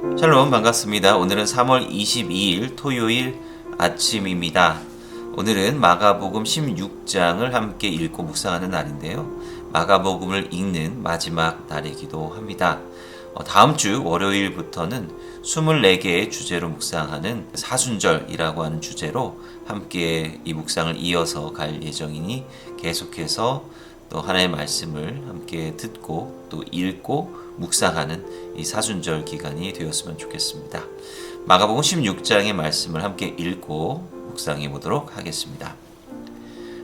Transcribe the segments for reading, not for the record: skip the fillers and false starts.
샬롬 반갑습니다. 오늘은 3월 22일 토요일 아침입니다. 오늘은 마가복음 16장을 함께 읽고 묵상하는 날인데요. 마가복음을 읽는 마지막 날이기도 합니다. 다음 주 월요일부터는 24개의 주제로 묵상하는 사순절이라고 하는 주제로 함께 이 묵상을 이어서 갈 예정이니 계속해서 또 하나의 말씀을 함께 듣고 또 읽고 묵상하는 이 사순절 기간이 되었으면 좋겠습니다. 마가복음 16장의 말씀을 함께 읽고 묵상해 보도록 하겠습니다.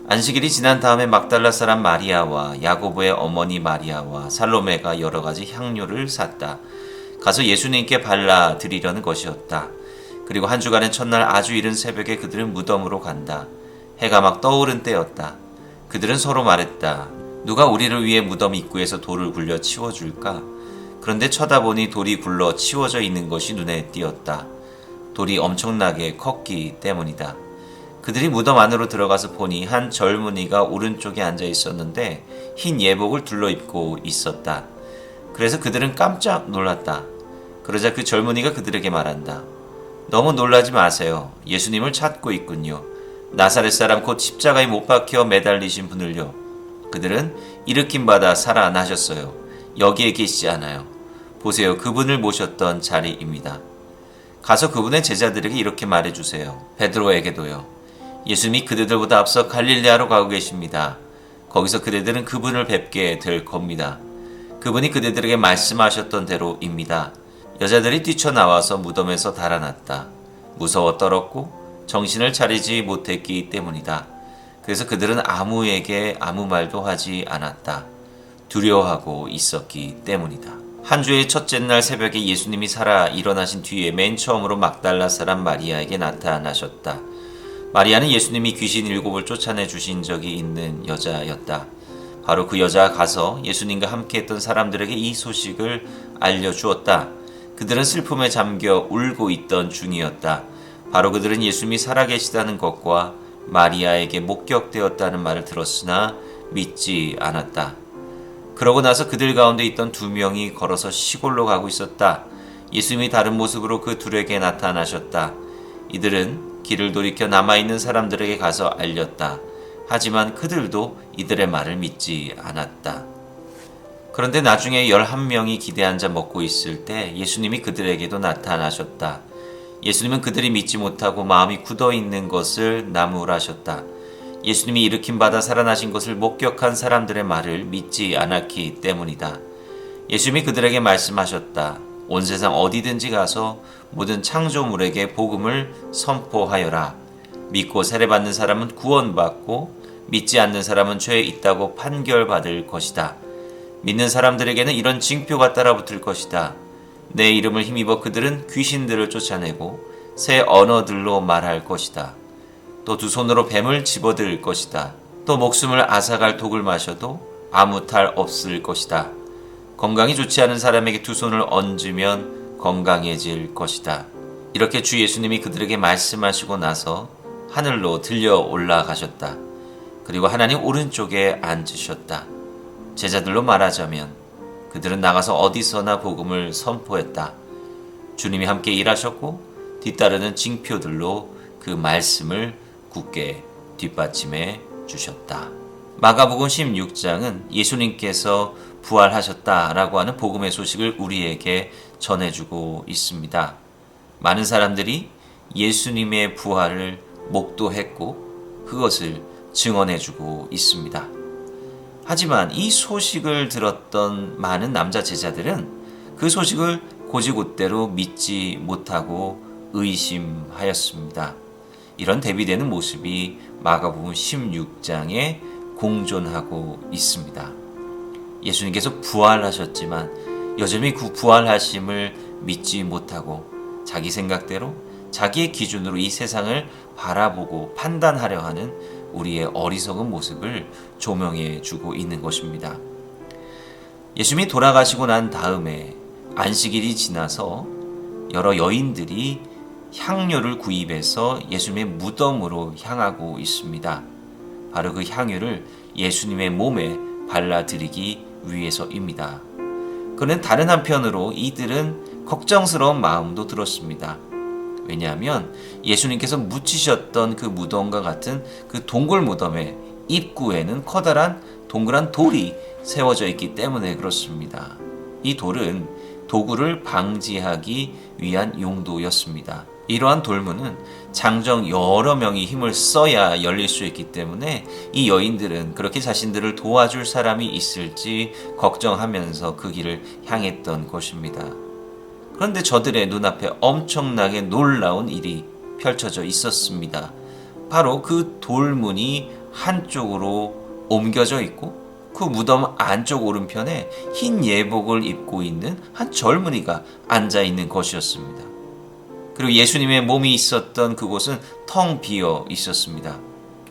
안식일이 지난 다음에 막달라 사람 마리아와 야고보의 어머니 마리아와 살로메가 여러 가지 향료를 샀다. 가서 예수님께 발라 드리려는 것이었다. 그리고 한 주간의 첫날 아주 이른 새벽에 그들은 무덤으로 간다. 해가 막 떠오른 때였다. 그들은 서로 말했다. 누가 우리를 위해 무덤 입구에서 돌을 굴려 치워줄까? 그런데 쳐다보니 돌이 굴러 치워져 있는 것이 눈에 띄었다. 돌이 엄청나게 컸기 때문이다. 그들이 무덤 안으로 들어가서 보니 한 젊은이가 오른쪽에 앉아 있었는데 흰 예복을 둘러입고 있었다. 그래서 그들은 깜짝 놀랐다. 그러자 그 젊은이가 그들에게 말한다. 너무 놀라지 마세요. 예수님을 찾고 있군요. 나사렛 사람 곧 십자가에 못 박혀 매달리신 분을요. 그들은 일으킴 받아 살아나셨어요. 여기에 계시지 않아요. 보세요. 그분을 모셨던 자리입니다. 가서 그분의 제자들에게 이렇게 말해주세요. 베드로에게도요. 예수님이 그대들보다 앞서 갈릴레아로 가고 계십니다. 거기서 그대들은 그분을 뵙게 될 겁니다. 그분이 그대들에게 말씀하셨던 대로입니다. 여자들이 뛰쳐나와서 무덤에서 달아났다. 무서워 떨었고 정신을 차리지 못했기 때문이다. 그래서 그들은 아무에게 아무 말도 하지 않았다. 두려워하고 있었기 때문이다. 한 주의 첫째 날 새벽에 예수님이 살아 일어나신 뒤에 맨 처음으로 막달라 사람 마리아에게 나타나셨다. 마리아는 예수님이 귀신 7을 쫓아내 주신 적이 있는 여자였다. 바로 그 여자가 가서 예수님과 함께했던 사람들에게 이 소식을 알려주었다. 그들은 슬픔에 잠겨 울고 있던 중이었다. 바로 그들은 예수님이 살아계시다는 것과 마리아에게 목격되었다는 말을 들었으나 믿지 않았다. 그러고 나서 그들 가운데 있던 2명이 걸어서 시골로 가고 있었다. 예수님이 다른 모습으로 그 둘에게 나타나셨다. 이들은 길을 돌이켜 남아있는 사람들에게 가서 알렸다. 하지만 그들도 이들의 말을 믿지 않았다. 그런데 나중에 11명이 기대 앉아 먹고 있을 때 예수님이 그들에게도 나타나셨다. 예수님은 그들이 믿지 못하고 마음이 굳어있는 것을 나무라셨다. 예수님이 일으킴 받아 살아나신 것을 목격한 사람들의 말을 믿지 않았기 때문이다. 예수님이 그들에게 말씀하셨다. 온 세상 어디든지 가서 모든 창조물에게 복음을 선포하여라. 믿고 세례받는 사람은 구원받고 믿지 않는 사람은 죄에 있다고 판결받을 것이다. 믿는 사람들에게는 이런 징표가 따라붙을 것이다. 내 이름을 힘입어 그들은 귀신들을 쫓아내고 새 언어들로 말할 것이다. 또 2 손으로 뱀을 집어들 것이다. 또 목숨을 앗아갈 독을 마셔도 아무 탈 없을 것이다. 건강이 좋지 않은 사람에게 2 손을 얹으면 건강해질 것이다. 이렇게 주 예수님이 그들에게 말씀하시고 나서 하늘로 들려 올라가셨다. 그리고 하나님 오른쪽에 앉으셨다. 제자들로 말하자면 그들은 나가서 어디서나 복음을 선포했다. 주님이 함께 일하셨고 뒤따르는 징표들로 그 말씀을 굳게 뒷받침해 주셨다. 마가복음 16장은 예수님께서 부활하셨다라고 하는 복음의 소식을 우리에게 전해주고 있습니다. 많은 사람들이 예수님의 부활을 목도했고 그것을 증언해주고 있습니다. 하지만 이 소식을 들었던 많은 남자 제자들은 그 소식을 곧이곧대로 믿지 못하고 의심하였습니다. 이런 대비되는 모습이 마가복음 16장에 공존하고 있습니다. 예수님께서 부활하셨지만 여전히 그 부활하심을 믿지 못하고 자기 생각대로 자기의 기준으로 이 세상을 바라보고 판단하려 하는 우리의 어리석은 모습을 조명해 주고 있는 것입니다. 예수님이 돌아가시고 난 다음에 안식일이 지나서 여러 여인들이 향료를 구입해서 예수님의 무덤으로 향하고 있습니다. 바로 그 향유를 예수님의 몸에 발라드리기 위해서입니다. 그는 다른 한편으로 이들은 걱정스러운 마음도 들었습니다. 왜냐하면 예수님께서 묻히셨던 그 무덤과 같은 그 동굴 무덤의 입구에는 커다란 동그란 돌이 세워져 있기 때문에 그렇습니다. 이 돌은 도구를 방지하기 위한 용도였습니다. 이러한 돌문은 장정 여러 명이 힘을 써야 열릴 수 있기 때문에 이 여인들은 그렇게 자신들을 도와줄 사람이 있을지 걱정하면서 그 길을 향했던 것입니다. 그런데 저들의 눈앞에 엄청나게 놀라운 일이 펼쳐져 있었습니다. 바로 그 돌문이 한쪽으로 옮겨져 있고 그 무덤 안쪽 오른편에 흰 예복을 입고 있는 한 젊은이가 앉아 있는 것이었습니다. 그리고 예수님의 몸이 있었던 그곳은 텅 비어 있었습니다.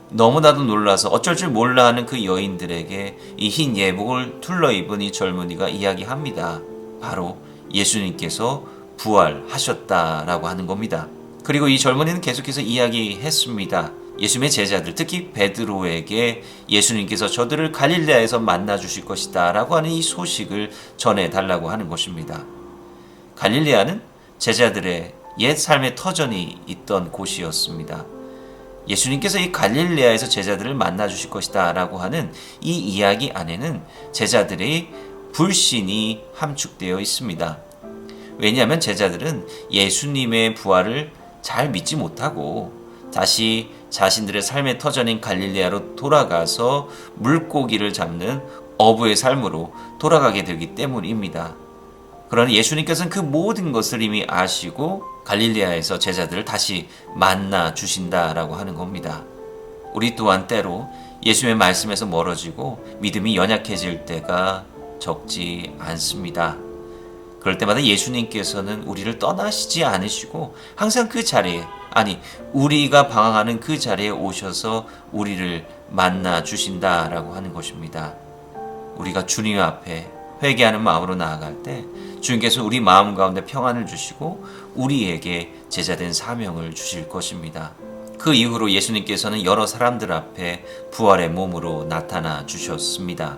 너무나도 놀라서 어쩔 줄 몰라 하는 그 여인들에게 이 흰 예복을 둘러입은 이 젊은이가 이야기합니다. 바로 예수님께서 부활하셨다라고 하는 겁니다. 그리고 이 젊은이는 계속해서 이야기했습니다. 예수님의 제자들, 특히 베드로에게 예수님께서 저들을 갈릴레아에서 만나 주실 것이다 라고 하는 이 소식을 전해달라고 하는 것입니다. 갈릴레아는 제자들의 옛 삶의 터전이 있던 곳이었습니다. 예수님께서 이 갈릴레아에서 제자들을 만나 주실 것이다 라고 하는 이 이야기 안에는 제자들의 불신이 함축되어 있습니다. 왜냐하면 제자들은 예수님의 부활을 잘 믿지 못하고 다시 자신들의 삶의 터전인 갈릴레아로 돌아가서 물고기를 잡는 어부의 삶으로 돌아가게 되기 때문입니다. 그러나 예수님께서는 그 모든 것을 이미 아시고 갈릴레아에서 제자들을 다시 만나 주신다라고 하는 겁니다. 우리 또한 때로 예수님의 말씀에서 멀어지고 믿음이 연약해질 때가 적지 않습니다. 그럴 때마다 예수님께서는 우리를 떠나시지 않으시고 항상 그 자리에, 아니 우리가 방황하는 그 자리에 오셔서 우리를 만나 주신다라고 하는 것입니다. 우리가 주님 앞에 회개하는 마음으로 나아갈 때 주님께서 우리 마음 가운데 평안을 주시고 우리에게 제자된 사명을 주실 것입니다. 그 이후로 예수님께서는 여러 사람들 앞에 부활의 몸으로 나타나 주셨습니다.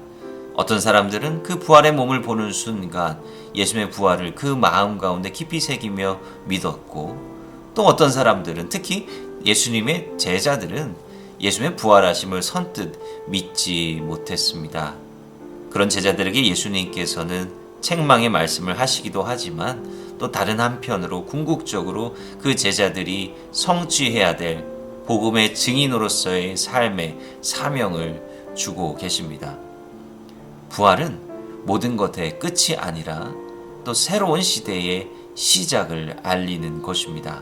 어떤 사람들은 그 부활의 몸을 보는 순간 예수님의 부활을 그 마음 가운데 깊이 새기며 믿었고, 또 어떤 사람들은, 특히 예수님의 제자들은 예수님의 부활하심을 선뜻 믿지 못했습니다. 그런 제자들에게 예수님께서는 책망의 말씀을 하시기도 하지만 또 다른 한편으로 궁극적으로 그 제자들이 성취해야 될 복음의 증인으로서의 삶의 사명을 주고 계십니다. 부활은 모든 것의 끝이 아니라 또 새로운 시대의 시작을 알리는 것입니다.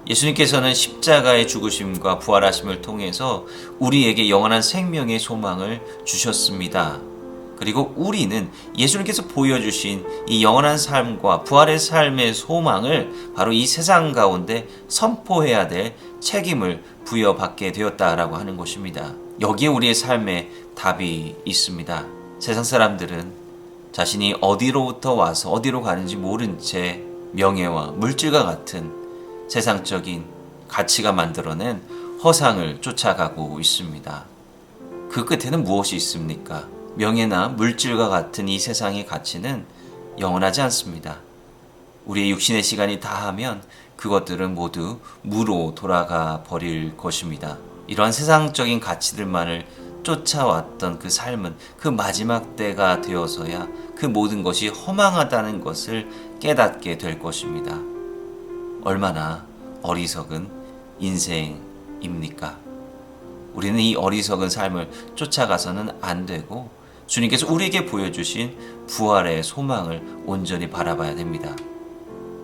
예수님께서는 십자가의 죽으심과 부활하심을 통해서 우리에게 영원한 생명의 소망을 주셨습니다. 그리고 우리는 예수님께서 보여주신 이 영원한 삶과 부활의 삶의 소망을 바로 이 세상 가운데 선포해야 될 책임을 부여받게 되었다라고 하는 것입니다. 여기에 우리의 삶에 답이 있습니다. 세상 사람들은 자신이 어디로부터 와서 어디로 가는지 모른 채 명예와 물질과 같은 세상적인 가치가 만들어낸 허상을 쫓아가고 있습니다. 그 끝에는 무엇이 있습니까? 명예나 물질과 같은 이 세상의 가치는 영원하지 않습니다. 우리의 육신의 시간이 다하면 그것들은 모두 무로 돌아가 버릴 것입니다. 이러한 세상적인 가치들만을 쫓아왔던 그 삶은 그 마지막 때가 되어서야 그 모든 것이 허망하다는 것을 깨닫게 될 것입니다. 얼마나 어리석은 인생입니까? 우리는 이 어리석은 삶을 쫓아가서는 안 되고 주님께서 우리에게 보여주신 부활의 소망을 온전히 바라봐야 됩니다.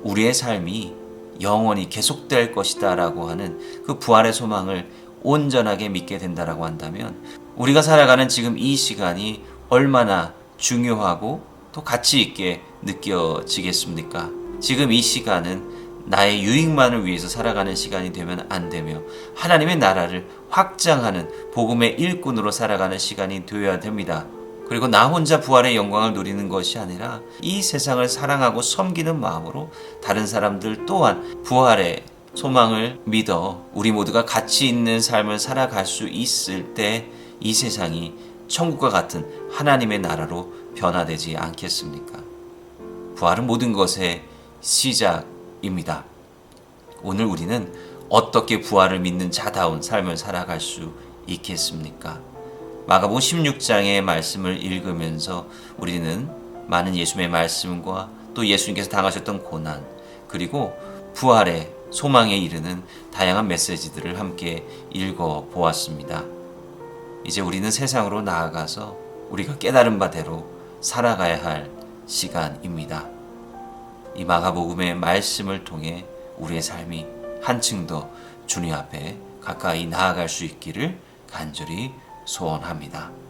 우리의 삶이 영원히 계속될 것이다 라고 하는 그 부활의 소망을 온전하게 믿게 된다라고 한다면 우리가 살아가는 지금 이 시간이 얼마나 중요하고 또 가치 있게 느껴지겠습니까? 지금 이 시간은 나의 유익만을 위해서 살아가는 시간이 되면 안 되며 하나님의 나라를 확장하는 복음의 일꾼으로 살아가는 시간이 되어야 됩니다. 그리고 나 혼자 부활의 영광을 누리는 것이 아니라 이 세상을 사랑하고 섬기는 마음으로 다른 사람들 또한 부활의 소망을 믿어 우리 모두가 가치 있는 삶을 살아갈 수 있을 때 이 세상이 천국과 같은 하나님의 나라로 변화되지 않겠습니까? 부활은 모든 것의 시작입니다. 오늘 우리는 어떻게 부활을 믿는 자다운 삶을 살아갈 수 있겠습니까? 마가복음 16장의 말씀을 읽으면서 우리는 많은 예수님의 말씀과 또 예수님께서 당하셨던 고난, 그리고 부활의 소망에 이르는 다양한 메시지들을 함께 읽어보았습니다. 이제 우리는 세상으로 나아가서 우리가 깨달은 바대로 살아가야 할 시간입니다. 이 마가복음의 말씀을 통해 우리의 삶이 한층 더 주님 앞에 가까이 나아갈 수 있기를 간절히 소원합니다.